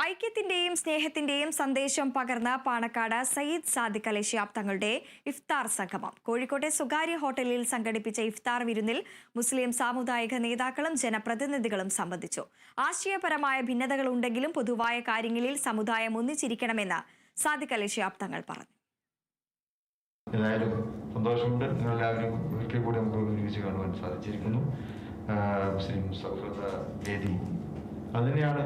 ഐക്യത്തിന്റെയും സ്നേഹത്തിന്റെയും സന്ദേശം പകർന്ന പാണക്കാട് സയ്യിദ് സാദിഖ് അലി ശിഹാബ് തങ്ങളുടെ ഇഫ്താർ സംഗമം. കോഴിക്കോട്ടെ സ്വകാര്യ ഹോട്ടലിൽ സംഘടിപ്പിച്ച ഇഫ്താർ വിരുന്നിൽ മുസ്ലിം സാമുദായിക നേതാക്കളും ജനപ്രതിനിധികളും സംബന്ധിച്ചു. ആശയപരമായ ഭിന്നതകളുണ്ടെങ്കിലും പൊതുവായ കാര്യങ്ങളിൽ സമുദായം ഒന്നിച്ചിരിക്കണമെന്ന് സാദിഖ് അലി ശിഹാബ് തങ്ങൾ പറഞ്ഞു. ഏതായാലും സന്തോഷമുണ്ട്. നിങ്ങളെല്ലാവരും ഒരിക്കൽ കൂടി നമുക്ക് ഒരുമിച്ച് കാണുവാൻ സാധിച്ചിരിക്കുന്നു. മുസ്ലിം സൗഹൃദ വേദി അതുതന്നെയാണ്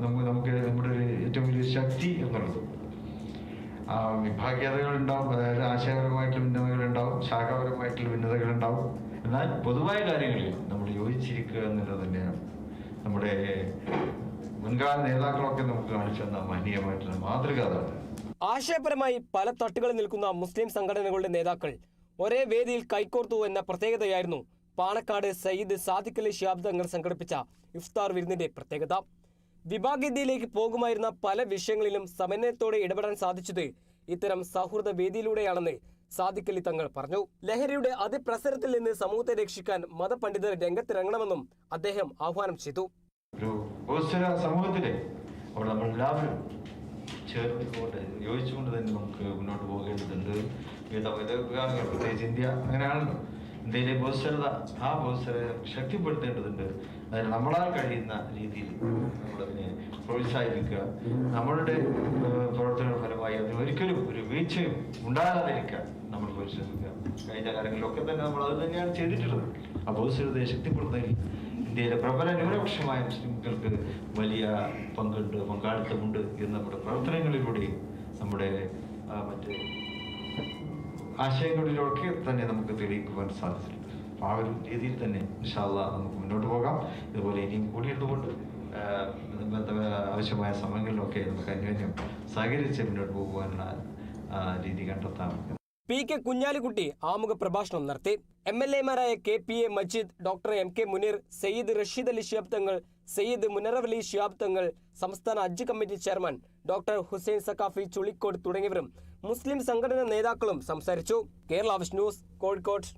നമുക്ക് നമ്മുടെ ഒരു ഏറ്റവും വലിയ ശക്തി എന്നുള്ളത്. വിഭാഗീയതകളുണ്ടാവും, അതായത് ആശയപരമായിട്ടുള്ള ഭിന്നതകളുണ്ടാവും, ശാഖാപരമായിട്ടുള്ള ഭിന്നതകളുണ്ടാവും. എന്നാൽ പൊതുവായ കാര്യങ്ങളിൽ നമ്മൾ യോജിച്ചിരിക്കുക എന്നുള്ളത് തന്നെയാണ് നമ്മുടെ മുൻകാല നേതാക്കളൊക്കെ നമുക്ക് കാണിച്ചു തന്ന മഹനീയമായിട്ടുള്ള മാതൃക. അതാണ് ആശയപരമായി പല തട്ടുകളിൽ നിൽക്കുന്ന മുസ്ലിം സംഘടനകളുടെ നേതാക്കൾ ഒരേ വേദിയിൽ കൈകോർത്തു എന്ന പ്രത്യേകതയായിരുന്നു പാണക്കാട് സയ്യിദ് സാദിഖ് അലി ശിഹാബ് തങ്ങൾ സംഘടിപ്പിച്ച ഇഫ്താർ വിരുന്നിന്റെ പ്രത്യേകത. വിഭാഗീയതയിലേക്ക് പോകുമായിരുന്ന പല വിഷയങ്ങളിലും സമന്വയത്തോടെ ഇടപെടാൻ സാധിച്ചത് ഇത്തരം സൗഹൃദ വേദിയിലൂടെയാണെന്ന് സാദിഖ് അലി തങ്ങൾ പറഞ്ഞു. ലഹരിയുടെ അതിപ്രസരത്തിൽ നിന്ന് സമൂഹത്തെ രക്ഷിക്കാൻ മതപണ്ഡിതർ രംഗത്തിറങ്ങണമെന്നും അദ്ദേഹം ആഹ്വാനം ചെയ്തു. സമൂഹത്തിലെ അവിടെ നമ്മൾ എല്ലാവരും ചേർന്നുകൊണ്ട് യോജിച്ചുകൊണ്ട് തന്നെ നമുക്ക് മുന്നോട്ട് പോകേണ്ടതുണ്ട്. വിഭാഗങ്ങൾ പ്രത്യേകിച്ച് ഇന്ത്യ അങ്ങനെയാണല്ലോ. ഇന്ത്യയിലെ ബഹുസ്വരത, ആ ബഹുസ്വരത ശക്തിപ്പെടുത്തേണ്ടതുണ്ട്. അതായത് നമ്മളാൽ കഴിയുന്ന രീതിയിൽ നമ്മളതിനെ പ്രോത്സാഹിപ്പിക്കുക. നമ്മളുടെ പ്രവർത്തന ഫലമായി അതിന് ഒരിക്കലും ഒരു വീഴ്ചയും ഉണ്ടാകാതിരിക്കാൻ നമ്മൾ പരിശ്രമിക്കുക. കഴിഞ്ഞ കാലങ്ങളിലൊക്കെ തന്നെ നമ്മൾ അത് തന്നെയാണ് ചെയ്തിട്ടുള്ളത്. ആ ബഹുസ്വരതയെ ശക്തിപ്പെടുത്തുന്നതിൽ ഇന്ത്യയിലെ പ്രബല ന്യൂനപക്ഷമായ മുസ്ലിംകൾക്ക് വലിയ പങ്കുണ്ട്, പങ്കാളിത്തമുണ്ട് എന്ന് നമ്മുടെ പ്രവർത്തനങ്ങളിലൂടെയും നമ്മുടെ മറ്റ് ആശയങ്ങളിലൊക്കെ തന്നെ നമുക്ക് തെളിയിക്കുവാൻ സാധിച്ചിട്ടുണ്ട്. ആ ഒരു രീതിയിൽ തന്നെ ഇൻഷാ അല്ലാഹ് നമുക്ക് മുന്നോട്ട് പോകാം. ഇതുപോലെ ഇനിയും കൂടിയിട്ടുകൊണ്ട് ആവശ്യമായ സമയങ്ങളിലൊക്കെ നമുക്ക് അന്യോന്യം സഹകരിച്ച് മുന്നോട്ട് പോകുവാനുള്ള രീതി കണ്ടെത്താം. പി.കെ. കുഞ്ഞാലിക്കുട്ടി ആമുഖ പ്രഭാഷണം നടത്തി. MLA-മാരായ KPA Majeed, doctor MK Muneer, Sayyid Rasheed Ali Shihab Thangal, Sayyid Munavvar Ali Shihab Thangal, സംസ്ഥാന Hajj committee chairman doctor Hussain Saqafi Chulikode തുടങ്ങിയവരും മുസ്ലിം സംഘടനാ നേതാക്കളും സംസാരിച്ചു. Kerala vision news, Kozhikode.